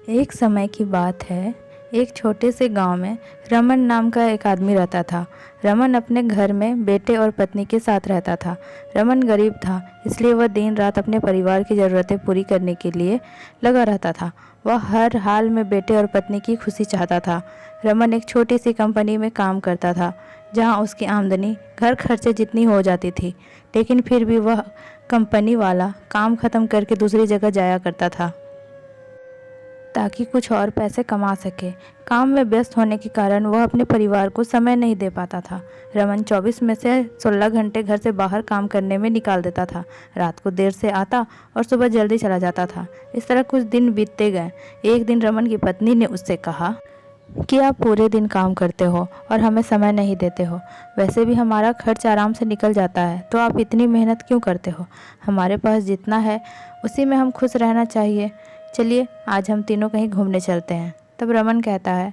एक समय की बात है। एक छोटे से गांव में रमन नाम का एक आदमी रहता था। रमन अपने घर में बेटे और पत्नी के साथ रहता था। रमन गरीब था, इसलिए वह दिन रात अपने परिवार की ज़रूरतें पूरी करने के लिए लगा रहता था। वह हर हाल में बेटे और पत्नी की खुशी चाहता था। रमन एक छोटी सी कंपनी में काम करता था, जहां उसकी आमदनी घर खर्चे जितनी हो जाती थी, लेकिन फिर भी वह कंपनी वाला काम ख़त्म करके दूसरी जगह जाया करता था ताकि कुछ और पैसे कमा सके। काम में व्यस्त होने के कारण वह अपने परिवार को समय नहीं दे पाता था। रमन 24 में से 16 घंटे घर से बाहर काम करने में निकाल देता था। रात को देर से आता और सुबह जल्दी चला जाता था। इस तरह कुछ दिन बीतते गए। एक दिन रमन की पत्नी ने उससे कहा कि आप पूरे दिन काम करते हो और हमें समय नहीं देते हो। वैसे भी हमारा खर्च आराम से निकल जाता है, तो आप इतनी मेहनत क्यों करते हो? हमारे पास जितना है उसी में हम खुश रहना चाहिए। चलिए आज हम तीनों कहीं घूमने चलते हैं। तब रमन कहता है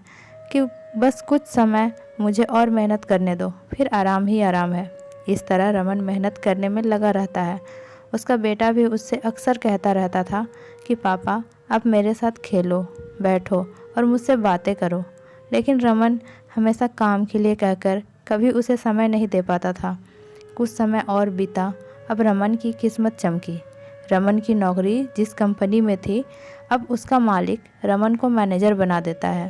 कि बस कुछ समय मुझे और मेहनत करने दो, फिर आराम ही आराम है। इस तरह रमन मेहनत करने में लगा रहता है। उसका बेटा भी उससे अक्सर कहता रहता था कि पापा आप मेरे साथ खेलो, बैठो और मुझसे बातें करो, लेकिन रमन हमेशा काम के लिए कहकर कभी उसे समय नहीं दे पाता था। कुछ समय और बीता। अब रमन की किस्मत चमकी। रमन की नौकरी जिस कंपनी में थी, अब उसका मालिक रमन को मैनेजर बना देता है,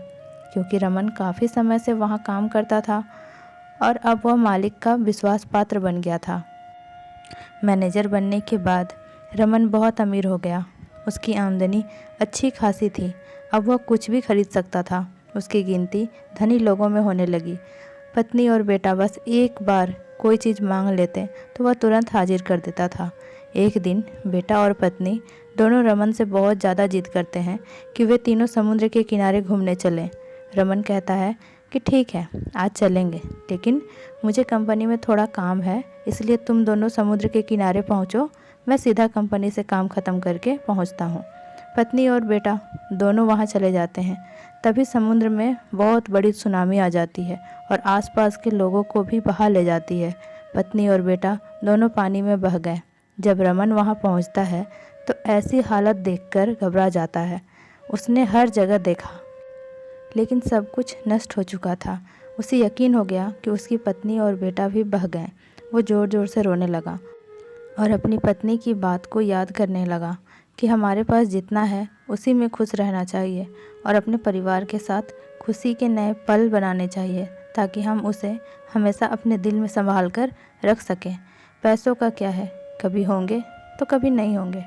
क्योंकि रमन काफ़ी समय से वहाँ काम करता था और अब वह मालिक का विश्वास पात्र बन गया था। मैनेजर बनने के बाद रमन बहुत अमीर हो गया। उसकी आमदनी अच्छी खासी थी। अब वह कुछ भी खरीद सकता था। उसकी गिनती धनी लोगों में होने लगी। पत्नी और बेटा बस एक बार कोई चीज़ मांग लेते तो वह तुरंत हाजिर कर देता था। एक दिन बेटा और पत्नी दोनों रमन से बहुत ज़्यादा जिद करते हैं कि वे तीनों समुद्र के किनारे घूमने चलें। रमन कहता है कि ठीक है, आज चलेंगे, लेकिन मुझे कंपनी में थोड़ा काम है, इसलिए तुम दोनों समुद्र के किनारे पहुंचो, मैं सीधा कंपनी से काम ख़त्म करके पहुंचता हूं। पत्नी और बेटा दोनों वहां चले जाते हैं। तभी समुद्र में बहुत बड़ी सुनामी आ जाती है और आसपास के लोगों को भी बहा ले जाती है। पत्नी और बेटा दोनों पानी में बह गए। जब रमन वहां पहुंचता है तो ऐसी हालत देखकर घबरा जाता है। उसने हर जगह देखा, लेकिन सब कुछ नष्ट हो चुका था। उसे यकीन हो गया कि उसकी पत्नी और बेटा भी बह गए। वो ज़ोर ज़ोर से रोने लगा और अपनी पत्नी की बात को याद करने लगा कि हमारे पास जितना है उसी में खुश रहना चाहिए और अपने परिवार के साथ खुशी के नए पल बनाने चाहिए, ताकि हम उसे हमेशा अपने दिल में संभाल कर रख सकें। पैसों का क्या है, कभी होंगे तो कभी नहीं होंगे।